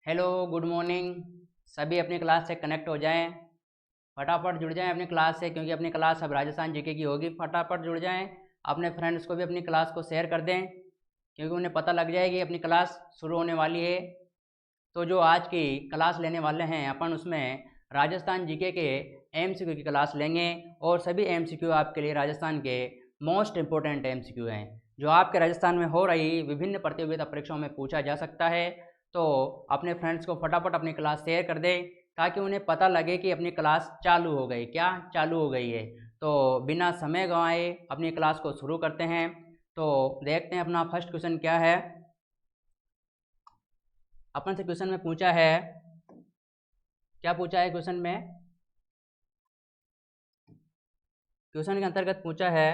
Hello, good morning. सभी अपनी class से कनेक्ट हो जाएं, फटाफट जुड़ जाएं अपनी क्लास से, क्योंकि अपनी क्लास अब राजस्थान जीके की होगी। फटाफट जुड़ जाएं, अपने फ्रेंड्स को भी अपनी क्लास को शेयर कर दें, क्योंकि उन्हें पता लग जाएगी अपनी क्लास शुरू होने वाली है। तो जो आज की क्लास लेने वाले हैं अपन, उसमें राजस्थान जीके के एमसीक्यू की क्लास लेंगे, और सभी एमसीक्यू आपके लिए राजस्थान के मोस्ट इम्पोर्टेंट एमसीक्यू हैं, जो आपके राजस्थान में हो रही विभिन्न प्रतियोगिता परीक्षाओं में पूछा जा सकता है। तो अपने फ्रेंड्स को फटाफट अपनी क्लास शेयर कर दें, ताकि उन्हें पता लगे कि अपनी क्लास चालू हो गई, क्या चालू हो गई है। तो बिना समय गंवाए अपनी क्लास को शुरू करते हैं। तो देखते हैं अपना फर्स्ट क्वेश्चन क्या है। अपन से क्वेश्चन में पूछा है, क्या पूछा है क्वेश्चन में? क्वेश्चन के अंतर्गत पूछा है,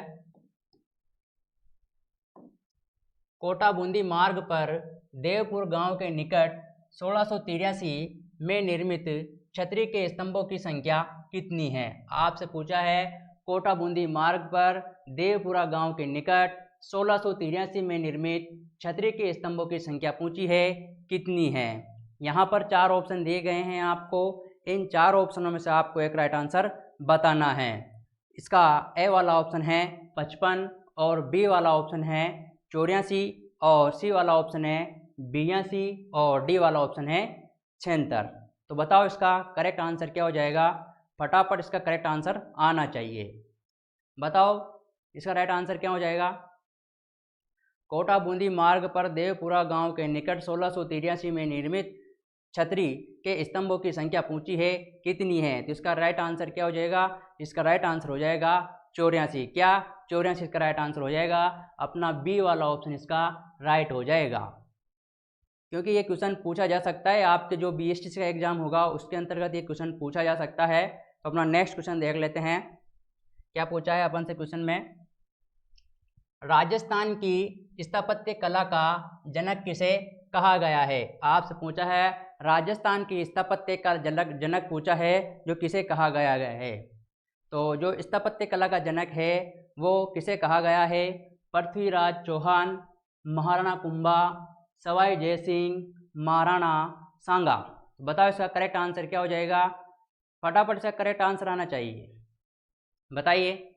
कोटा बूंदी मार्ग पर देवपुर गांव के निकट 1683 में निर्मित छतरी के स्तंभों की संख्या कितनी है? आपसे पूछा है, कोटा बूंदी मार्ग पर देवपुरा गांव के निकट 1683 में निर्मित छतरी के स्तंभों की संख्या पूछी है, कितनी है? यहाँ पर चार ऑप्शन दिए गए हैं आपको। इन चार ऑप्शनों में से आपको एक राइट आंसर बताना है। इसका ए वाला ऑप्शन है 55, और बी वाला ऑप्शन है 84, और सी वाला ऑप्शन है 82, और डी वाला ऑप्शन है 76। तो बताओ इसका करेक्ट आंसर क्या हो जाएगा? फटाफट इसका करेक्ट आंसर आना चाहिए। बताओ इसका राइट आंसर क्या हो जाएगा? कोटा बूंदी मार्ग पर देवपुरा गांव के निकट 1683 में निर्मित छतरी के स्तंभों की संख्या पूछी है, कितनी है? तो इसका राइट आंसर क्या हो जाएगा? इसका राइट आंसर हो जाएगा 84। क्या 84 इसका राइट आंसर हो जाएगा? अपना बी वाला ऑप्शन इसका राइट हो जाएगा, क्योंकि ये क्वेश्चन पूछा जा सकता है। आपके जो बीएसटी का एग्जाम होगा उसके अंतर्गत ये क्वेश्चन पूछा जा सकता है। तो अपना नेक्स्ट क्वेश्चन देख लेते हैं, क्या पूछा है अपन से क्वेश्चन में। राजस्थान की स्थापत्य कला का जनक किसे कहा गया है? आपसे पूछा है, राजस्थान की स्थापत्य का जनक पूछा है, जो किसे कहा गया है। तो जो स्थापत्य कला का जनक है वो किसे कहा गया है? पृथ्वीराज चौहान, महाराणा कुंभा, सवाई जयसिंह, महाराणा सांगा। बताओ इसका करेक्ट आंसर क्या हो जाएगा? फटाफट से करेक्ट आंसर आना चाहिए, बताइए।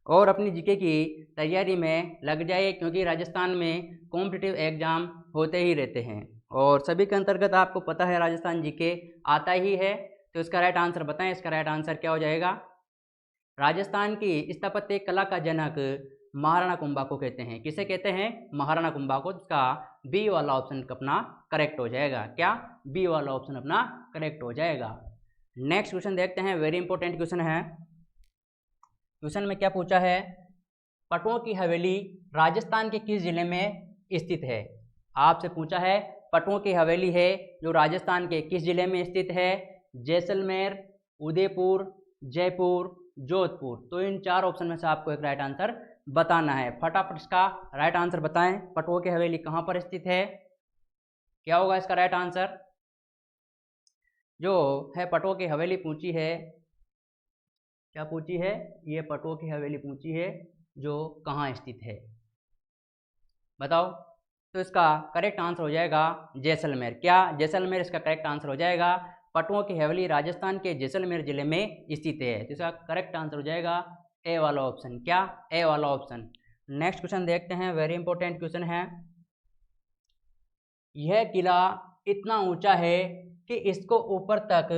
और अपनी जीके की तैयारी में लग जाए, क्योंकि राजस्थान में कॉम्पिटिटिव एग्जाम होते ही रहते हैं, और सभी के अंतर्गत आपको पता है राजस्थान जीके आता ही है। तो इसका राइट आंसर बताएं, इसका राइट आंसर क्या हो जाएगा? राजस्थान की स्थापत्य कला का जनक महाराणा कुंभा को कहते हैं। किसे कहते हैं? महाराणा कुंभा को। इसका बी वाला ऑप्शन अपना करेक्ट हो जाएगा। क्या? बी वाला ऑप्शन अपना करेक्ट हो जाएगा। नेक्स्ट क्वेश्चन देखते हैं, वेरी इंपॉर्टेंट क्वेश्चन है। क्वेश्चन में क्या पूछा है, पटुओं की हवेली राजस्थान के किस जिले में स्थित है? आपसे पूछा है, पटुओं की हवेली है जो राजस्थान के किस जिले में स्थित है? जैसलमेर, उदयपुर, जयपुर, जोधपुर। तो इन चार ऑप्शन में से आपको एक राइट आंसर बताना है। फटाफट इसका राइट आंसर बताएं, पटुओं की हवेली कहाँ पर स्थित है? क्या होगा इसका राइट आंसर? जो है पटुओं की हवेली पूछी है, क्या पूछी है? ये पटुओं की हवेली पूछी है, जो कहाँ स्थित है, बताओ। तो इसका करेक्ट आंसर हो जाएगा जैसलमेर। क्या? जैसलमेर इसका करेक्ट आंसर हो जाएगा। पटुओं की हवेली राजस्थान के जैसलमेर जिले में स्थित है। तो इसका करेक्ट आंसर हो जाएगा ए वाला ऑप्शन। क्या? ए वाला ऑप्शन। नेक्स्ट क्वेश्चन देखते हैं, वेरी इंपॉर्टेंट क्वेश्चन है। यह किला इतना ऊंचा है कि इसको ऊपर तक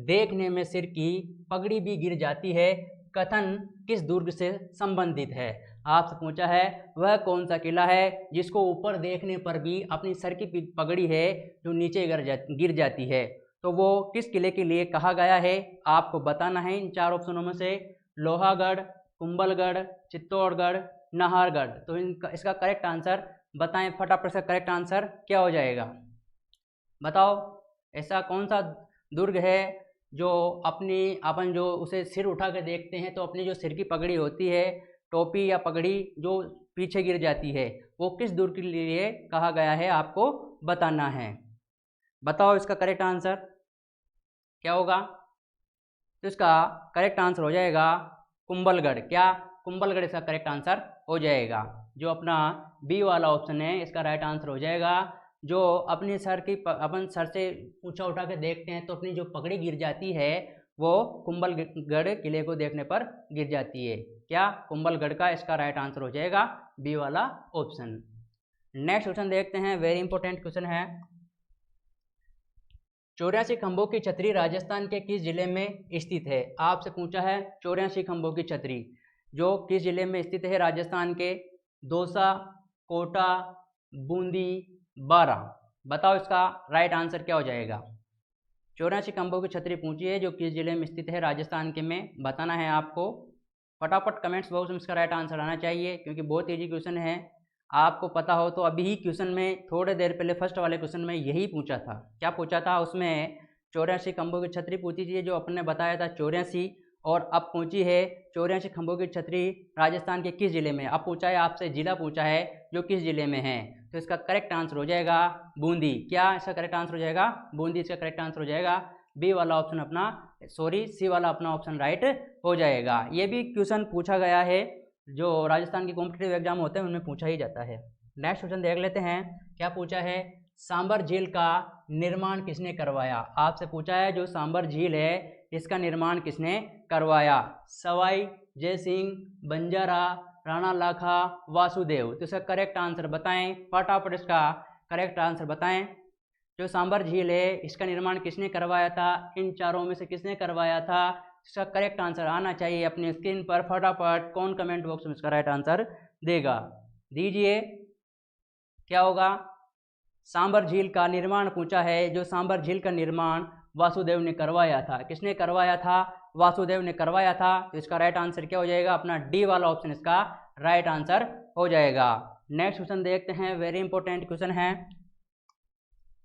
देखने में सिर की पगड़ी भी गिर जाती है, कथन किस दुर्ग से संबंधित है? आपसे पूछा है, वह कौन सा किला है जिसको ऊपर देखने पर भी अपनी सर की पगड़ी है जो नीचे गिर जाती है? तो वो किस किले के लिए कहा गया है, आपको बताना है। इन चार ऑप्शनों में से लोहागढ़, कुंभलगढ़, चित्तौड़गढ़, नाहरगढ़। तो इसका करेक्ट आंसर बताएं, फटाफट से करेक्ट आंसर क्या हो जाएगा? बताओ ऐसा कौन सा दुर्ग है जो अपन जो उसे सिर उठा कर देखते हैं तो अपनी जो सिर की पगड़ी होती है, टोपी या पगड़ी जो पीछे गिर जाती है, वो किस दुर्ग के लिए कहा गया है, आपको बताना है। बताओ इसका करेक्ट आंसर क्या होगा? तो इसका करेक्ट आंसर हो जाएगा कुंभलगढ़। क्या? कुंभलगढ़ इसका करेक्ट आंसर हो जाएगा। जो अपना बी वाला ऑप्शन है, इसका राइट आंसर हो जाएगा जो अपने सर की अपन सर से ऊंचा उठा के देखते हैं तो अपनी जो पगड़ी गिर जाती है वो कुंभलगढ़ किले को देखने पर गिर जाती है। क्या? कुंभलगढ़ का इसका राइट आंसर हो जाएगा बी वाला ऑप्शन। नेक्स्ट क्वेश्चन देखते हैं, वेरी इंपॉर्टेंट क्वेश्चन है। 84 खंभों की छतरी राजस्थान के किस जिले में स्थित है? आपसे पूछा है 84 खंभों की छतरी जो किस जिले में स्थित है राजस्थान के? दौसा, कोटा, बूंदी, बारां। बताओ इसका राइट आंसर क्या हो जाएगा। 84 खंभों की छतरी पूछी है जो किस जिले में स्थित है राजस्थान के में, बताना है आपको। फटाफट कमेंट्स बॉक्स में इसका राइट आंसर आना चाहिए क्योंकि बहुत ईजी क्वेश्चन है। आपको पता हो तो अभी ही क्वेश्चन में थोड़े देर पहले फर्स्ट वाले क्वेश्चन में यही पूछा था। क्या पूछा था उसमें? 84 खंभों की छतरी पूछी थी जो अपने बताया था 84, और अब पूछी है 84 खंभों की छतरी राजस्थान के किस जिले में। अब पूछा है आपसे जिला पूछा है जो किस जिले में है, तो इसका करेक्ट आंसर हो जाएगा बूंदी। क्या इसका करेक्ट आंसर हो जाएगा? बूंदी इसका करेक्ट आंसर हो जाएगा। बी वाला ऑप्शन अपना सी वाला अपना ऑप्शन राइट हो जाएगा। ये भी क्वेश्चन पूछा गया है जो राजस्थान के कॉम्पिटिटिव एग्जाम होते हैं उनमें पूछा ही जाता है। नेक्स्ट क्वेश्चन देख लेते हैं, क्या पूछा है? सांबर झील का निर्माण किसने करवाया? आपसे पूछा है जो सांबर झील है इसका निर्माण किसने करवाया? सवाई जय सिंह, बंजारा, राणा लाखा, वासुदेव। तो इसका करेक्ट आंसर बताएं, फटाफट इसका करेक्ट आंसर बताएं। जो सांबर झील है इसका निर्माण किसने करवाया था? इन चारों में से किसने करवाया था? इसका करेक्ट आंसर आना चाहिए अपनी स्क्रीन पर। फटाफट कौन कमेंट बॉक्स में इसका राइट आंसर देगा? दीजिए। क्या होगा? सांबर झील का निर्माण पूछा है, जो सांबर झील का निर्माण वासुदेव ने करवाया था। किसने करवाया था? वासुदेव ने करवाया था। तो इसका राइट आंसर क्या हो जाएगा? अपना डी वाला ऑप्शन इसका राइट आंसर हो जाएगा। नेक्स्ट क्वेश्चन देखते हैं, वेरी इंपॉर्टेंट क्वेश्चन है।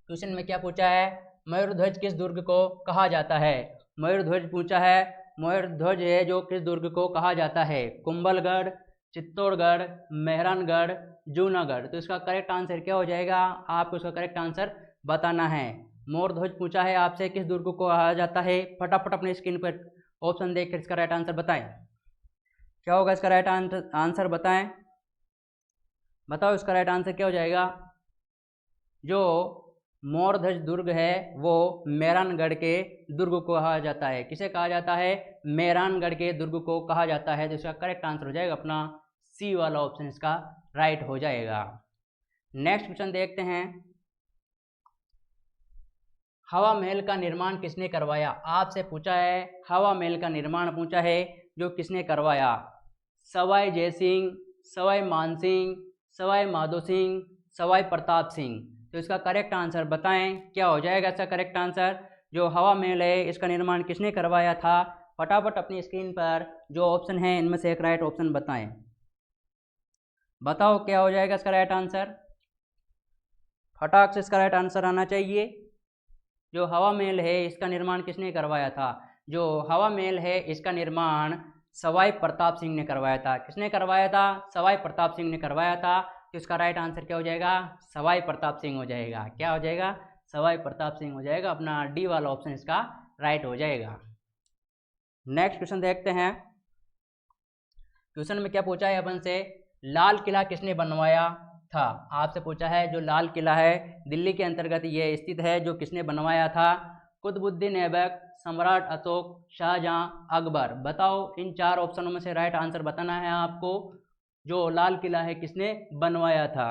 क्वेश्चन में क्या पूछा है? मयूरध्वज किस दुर्ग को कहा जाता है? मयूरध्वज पूछा है, मयूरध्वज है जो किस दुर्ग को कहा जाता है? कुंभलगढ़, चित्तौड़गढ़, मेहरानगढ़, जूनागढ़। तो इसका करेक्ट आंसर क्या हो जाएगा? आपको इसका करेक्ट आंसर बताना है। मयूरध्वज पूछा है आपसे किस दुर्ग को कहा जाता है? फटाफट अपने स्क्रीन पर ऑप्शन देखकर इसका राइट आंसर बताएं। क्या होगा इसका राइट आंसर बताएं। बताओ इसका राइट आंसर क्या हो जाएगा? जो मयूरध्वज दुर्ग है वो मेहरानगढ़ के दुर्ग को कहा जाता है। किसे कहा जाता है? मेहरानगढ़ के दुर्ग को कहा जाता है। तो इसका करेक्ट आंसर हो जाएगा अपना सी वाला ऑप्शन इसका राइट हो जाएगा। नेक्स्ट क्वेश्चन देखते हैं, हवा महल का निर्माण किसने करवाया? आपसे पूछा है हवा महल का निर्माण पूछा है जो किसने करवाया? सवाई जयसिंह, सवाई मानसिंह, सवाई माधो सिंह, सवाई प्रताप सिंह। तो इसका करेक्ट आंसर बताएं, क्या हो जाएगा इसका करेक्ट आंसर? जो हवा महल है इसका निर्माण किसने करवाया था? फटाफट अपनी स्क्रीन पर जो ऑप्शन है इनमें से एक राइट ऑप्शन बताएं। बताओ क्या हो जाएगा इसका राइट आंसर? फटाक से इसका राइट आंसर आना चाहिए। जो हवा महल है इसका निर्माण किसने करवाया था? जो हवा महल है इसका निर्माण सवाई प्रताप सिंह ने करवाया था। किसने करवाया था? सवाई प्रताप सिंह ने करवाया था। तो इसका राइट आंसर क्या हो जाएगा? सवाई प्रताप सिंह हो जाएगा। क्या हो जाएगा? सवाई प्रताप सिंह हो जाएगा। अपना डी वाला ऑप्शन इसका राइट हो जाएगा। नेक्स्ट क्वेश्चन देखते हैं। क्वेश्चन में क्या पूछा है अपन से? लाल किला किसने बनवाया था? आपसे पूछा है जो लाल किला है दिल्ली के अंतर्गत ये स्थित है, जो किसने बनवाया था? कुतुबुद्दीन ऐबक, सम्राट अशोक, शाहजहां, अकबर। बताओ इन चार ऑप्शनों में से राइट आंसर बताना है आपको। जो लाल किला है किसने बनवाया था?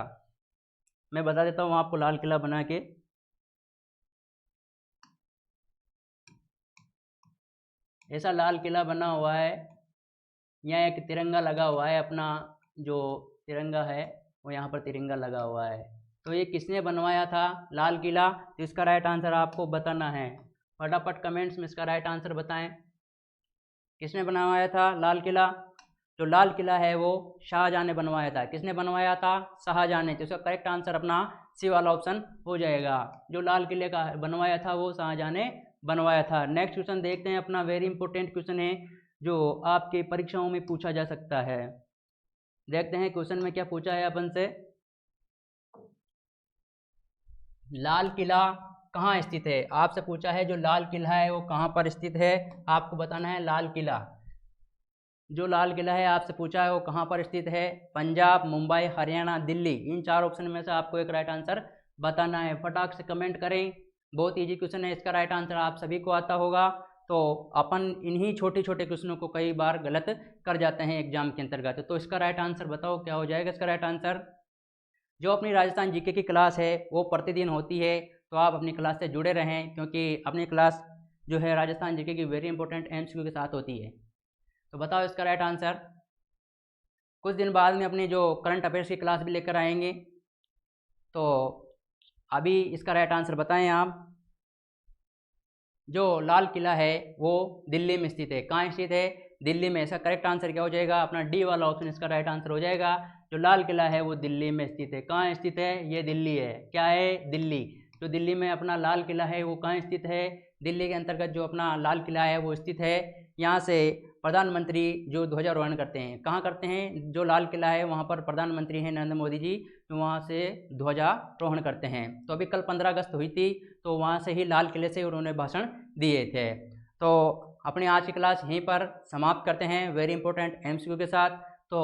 मैं बता देता हूँ आपको लाल किला बना के। ऐसा लाल किला बना हुआ है, यहाँ एक तिरंगा लगा हुआ है, अपना जो तिरंगा है वो यहाँ पर तिरंगा लगा हुआ है। तो ये किसने बनवाया था लाल किला? तो इसका राइट आंसर आपको बताना है। फटाफट कमेंट्स में इसका राइट आंसर बताएं। किसने बनवाया था लाल किला? जो लाल किला है वो शाहजहां ने बनवाया था। किसने बनवाया था? शाहजहां ने। तो इसका करेक्ट आंसर अपना सी वाला ऑप्शन हो जाएगा। जो लाल किले का बनवाया था वो शाहजहां ने बनवाया था। नेक्स्ट क्वेश्चन देखते हैं, अपना वेरी इंपॉर्टेंट क्वेश्चन है जो आपके परीक्षाओं में पूछा जा सकता है। देखते हैं क्वेश्चन में क्या पूछा है अपन से। लाल किला कहाँ स्थित है? आपसे पूछा है जो लाल किला है वो कहाँ पर स्थित है, आपको बताना है। लाल किला, जो लाल किला है आपसे पूछा है वो कहाँ पर स्थित है? पंजाब, मुंबई, हरियाणा, दिल्ली। इन चार ऑप्शन में से आपको एक राइट आंसर बताना है। फटाक से कमेंट करें। बहुत इजी क्वेश्चन है, इसका राइट आंसर आप सभी को आता होगा। तो अपन इन्हीं छोटे छोटे क्वेश्चनों को कई बार गलत कर जाते हैं एग्जाम के अंतर्गत। तो इसका राइट आंसर बताओ क्या हो जाएगा इसका राइट आंसर। जो अपनी राजस्थान जीके की क्लास है वो प्रतिदिन होती है, तो आप अपनी क्लास से जुड़े रहें, क्योंकि अपनी क्लास जो है राजस्थान जीके की वेरी इंपॉर्टेंट एमसीक्यू के साथ होती है। तो बताओ इसका राइट आंसर। कुछ दिन बाद में अपनी जो करंट अफेयर्स की क्लास भी लेकर आएंगे। तो अभी इसका राइट आंसर बताएं आप। जो लाल किला है वो दिल्ली में स्थित है। कहाँ स्थित है? दिल्ली में। इसका करेक्ट आंसर क्या हो जाएगा? अपना डी वाला ऑप्शन इसका राइट आंसर हो जाएगा। जो लाल किला है वो दिल्ली में स्थित है। कहाँ स्थित है? ये दिल्ली है। क्या है? दिल्ली। जो दिल्ली में अपना लाल किला है वो कहाँ स्थित है? दिल्ली के अंतर्गत जो अपना लाल किला है वो स्थित है। यहाँ से प्रधानमंत्री जो ध्वजारोहण करते हैं, कहाँ करते हैं? जो लाल किला है वहाँ पर प्रधानमंत्री हैं नरेंद्र मोदी जी, तो वहाँ से ध्वजारोहण करते हैं। तो अभी कल 15 अगस्त हुई थी, तो वहाँ से ही लाल किले से उन्होंने भाषण दिए थे। तो अपनी आज की क्लास यहीं पर समाप्त करते हैं वेरी इंपॉर्टेंट एमसीक्यू के साथ। तो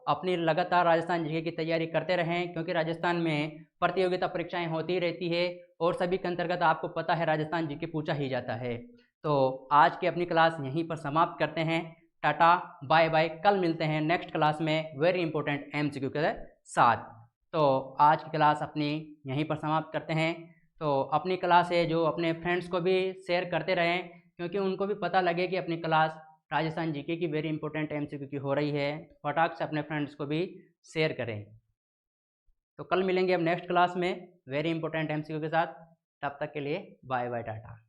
अपनी लगातार राजस्थान जीके की तैयारी करते रहें, क्योंकि राजस्थान में प्रतियोगिता परीक्षाएं होती रहती है और सभी के अंतर्गत आपको पता है राजस्थान जीके पूछा ही जाता है। तो आज की अपनी क्लास यहीं पर समाप्त करते हैं। Tata bye bye. कल मिलते हैं नेक्स्ट क्लास में वेरी इंपॉर्टेंट एमसीक्यू के साथ। तो आज की क्लास अपनी यहीं पर समाप्त करते हैं। तो अपनी क्लास है जो अपने फ्रेंड्स को भी शेयर करते रहें, क्योंकि उनको भी पता लगे कि अपनी क्लास राजस्थान जीके की वेरी इंपॉर्टेंट एमसीक्यू की हो रही है। फटाक से अपने फ्रेंड्स को भी शेयर करें। तो कल मिलेंगे अब नेक्स्ट क्लास में वेरी इंपॉर्टेंट एमसीक्यू के साथ। तब तक के लिए बाय बाय टाटा।